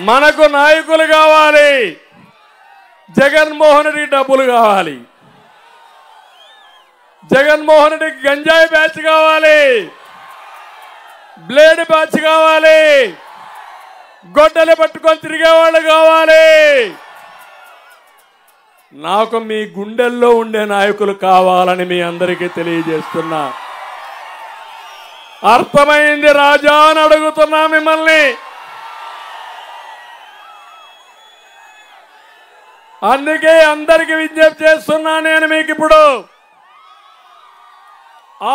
మనకు నాయకులు కావాలి, జగన్మోహన్ రెడ్డి డబ్బులు కావాలి, జగన్మోహన్ రెడ్డికి గంజాయి బ్యాచ్ కావాలి, బ్లేడ్ బ్యాచ్ కావాలి, గొడ్డలు పట్టుకొని తిరిగేవాళ్ళు కావాలి. నాకు మీ గుండెల్లో ఉండే నాయకులు కావాలని మీ అందరికీ తెలియజేస్తున్నా. అర్థమైంది రాజా అని అడుగుతున్నా మిమ్మల్ని. అందుకే అందరికి విజ్ఞప్తి చేస్తున్నా. నేను మీకు ఇప్పుడు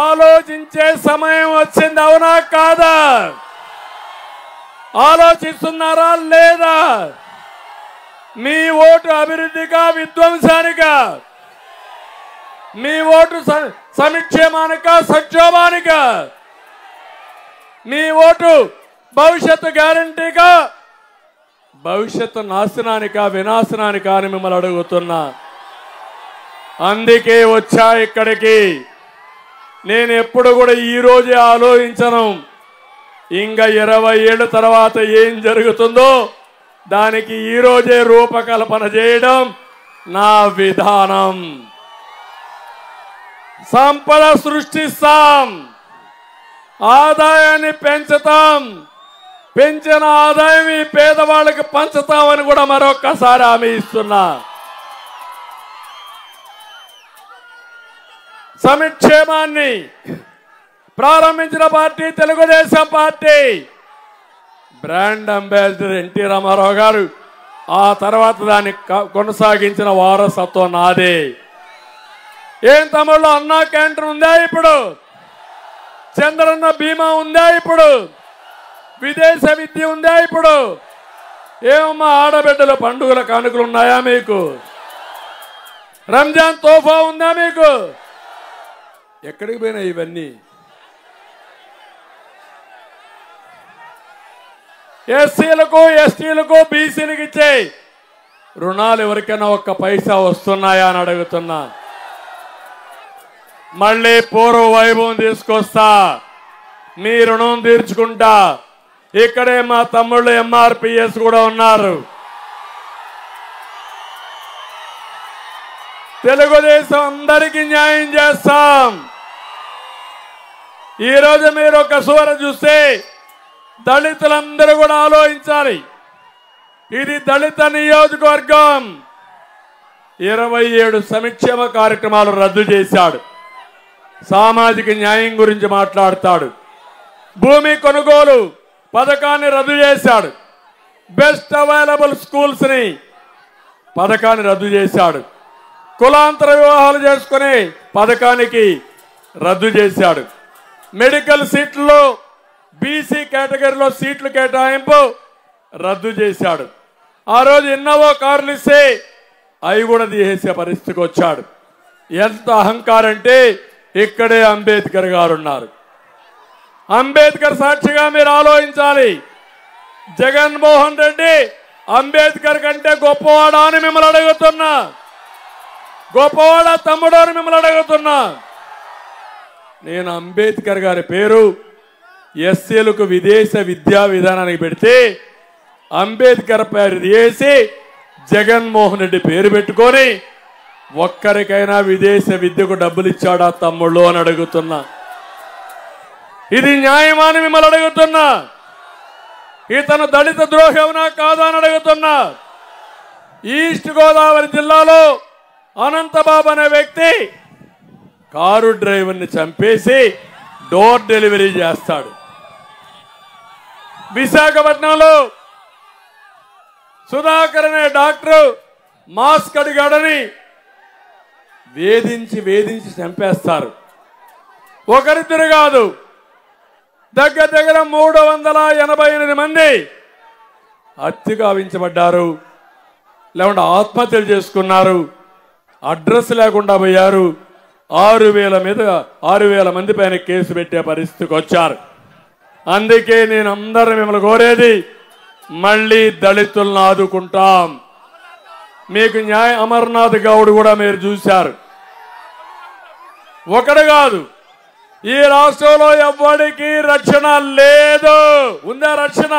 ఆలోచించే సమయం వచ్చింది, అవునా కాదా? ఆలోచిస్తున్నారా లేదా? మీ ఓటు అభివృద్ధిగా, విధ్వంసానికా? మీ ఓటు సంక్షేమానికా, సంక్షోభానికా? మీ ఓటు భవిష్యత్తు గ్యారంటీగా, భవిష్యత్తు నాశనానికా, వినాశనానికా అని మిమ్మల్ని అడుగుతున్నా. అందుకే వచ్చా ఇక్కడికి. నేను ఎప్పుడు కూడా ఈ రోజే ఆలోచించను. ఇంకా 20 ఏళ్ల తర్వాత ఏం జరుగుతుందో దానికి ఈ రోజే రూపకల్పన చేయడం నా విధానం. సంపద సృష్టిస్తాం, ఆదాయాన్ని పెంచుతాం, పెంచిన ఆదాయం ఈ పేదవాళ్ళకి పంచుతామని కూడా మరొక్కసారి హామీ ఇస్తున్నా. సంక్షేమాన్ని ప్రారంభించిన party Telugu Desam party. Brand ambassador NT Rama Rao గారు, ఆ తర్వాత దాన్ని కొనసాగించిన వారసత్వం నాదే. ఏం తమ్ముళ్ళు, అన్నా క్యాంటీన్ ఉందా ఇప్పుడు? చంద్రన్న బీమా ఉందా ఇప్పుడు? విదేశ విద్య ఉందా ఇప్పుడు? ఏమమ్మా ఆడబిడ్డల పండుగల కానుకలు ఉన్నాయా మీకు? రంజాన్ తోఫా ఉందా మీకు? ఎక్కడికి పోయినాయి ఇవన్నీ? ఎస్సీలకు, ఎస్టీలకు, బీసీలకు ఇచ్చే రుణాలు ఎవరికైనా ఒక్క పైసా వస్తున్నాయా అని అడుగుతున్నా. మళ్ళీ పూర్వ వైభవం తీసుకొస్తా, మీ రుణం తీర్చుకుంటా. ఇక్కడే మా తమ్ముళ్ళు ఎంఆర్పిఎస్ కూడా ఉన్నారు. తెలుగుదేశం అందరికీ న్యాయం చేస్తాం. ఈరోజు మీరు ఒక సూర చూస్తే దళితులందరూ కూడా ఆలోచించాలి. ఇది దళిత నియోజకవర్గం. 27 సంక్షేమ కార్యక్రమాలు రద్దు చేశాడు. సామాజిక న్యాయం గురించి మాట్లాడతాడు. భూమి కొనుగోలు పథకాన్ని రద్దు చేశాడు. బెస్ట్ అవైలబుల్ స్కూల్స్ ని పథకాన్ని రద్దు చేశాడు. కులాంతర వివాహాలు చేసుకునే పథకానికి రద్దు చేశాడు. మెడికల్ సీట్లలో బీసీ కేటగిరీలో సీట్లు కేటాయింపు రద్దు చేశాడు. ఆ రోజు ఎన్నో కార్లు ఇస్తే అవి కూడా తీసేసే పరిస్థితికి వచ్చాడు. ఎంత అహంకారం అంటే ఇక్కడే అంబేద్కర్ గారు ఉన్నారు. అంబేద్కర్ సాక్షిగా మీరు ఆలోచించాలి. జగన్మోహన్ రెడ్డి అంబేద్కర్ కంటే గొప్పవాడా అని మిమ్మల్ని అడుగుతున్నా. గొప్పవాడా తమ్ముడు అని మిమ్మల్ని అడుగుతున్నా. నేను అంబేద్కర్ గారి పేరు ఎస్సీలకు విదేశ విద్యా విధానానికి పెడితే అంబేద్కర్ పేరు తీసి జగన్మోహన్ రెడ్డి పేరు పెట్టుకొని ఒక్కరికైనా విదేశ విద్యకు డబ్బులు ఇచ్చాడా తమ్ముళ్ళు అని అడుగుతున్నా. ఇది న్యాయమా అని మిమ్మల్ని అడుగుతున్నా. ఇతను దళిత ద్రోహవునా కాదా అని అడుగుతున్నా. ఈస్ట్ గోదావరి జిల్లాలో అనంతబాబు అనే వ్యక్తి కారు డ్రైవర్ని చంపేసి డోర్ డెలివరీ చేస్తాడు. విశాఖపట్నంలో సుధాకర్ అనే డాక్టర్ మాస్క్ అడిగాడని వేధించి చంపేస్తారు. ఒకరిద్దరు కాదు, దగ్గర 388 మంది హత్య గావించబడ్డారు, లేకుంటే ఆత్మహత్యలు చేసుకున్నారు, అడ్రస్ లేకుండా పోయారు. 6,000 మంది పైన కేసు పెట్టే పరిస్థితికి వచ్చారు. అందుకే నేను అందరూ మిమ్మల్ని కోరేది, మళ్ళీ దళితులను ఆదుకుంటాం. మీకు న్యాయ అమర్నాథ్ గౌడ్ కూడా మీరు చూశారు. ఒకడు కాదు, ఈ రాష్ట్రంలో ఎవ్వడికి రక్షణ లేదు. ఉందా రక్షణ?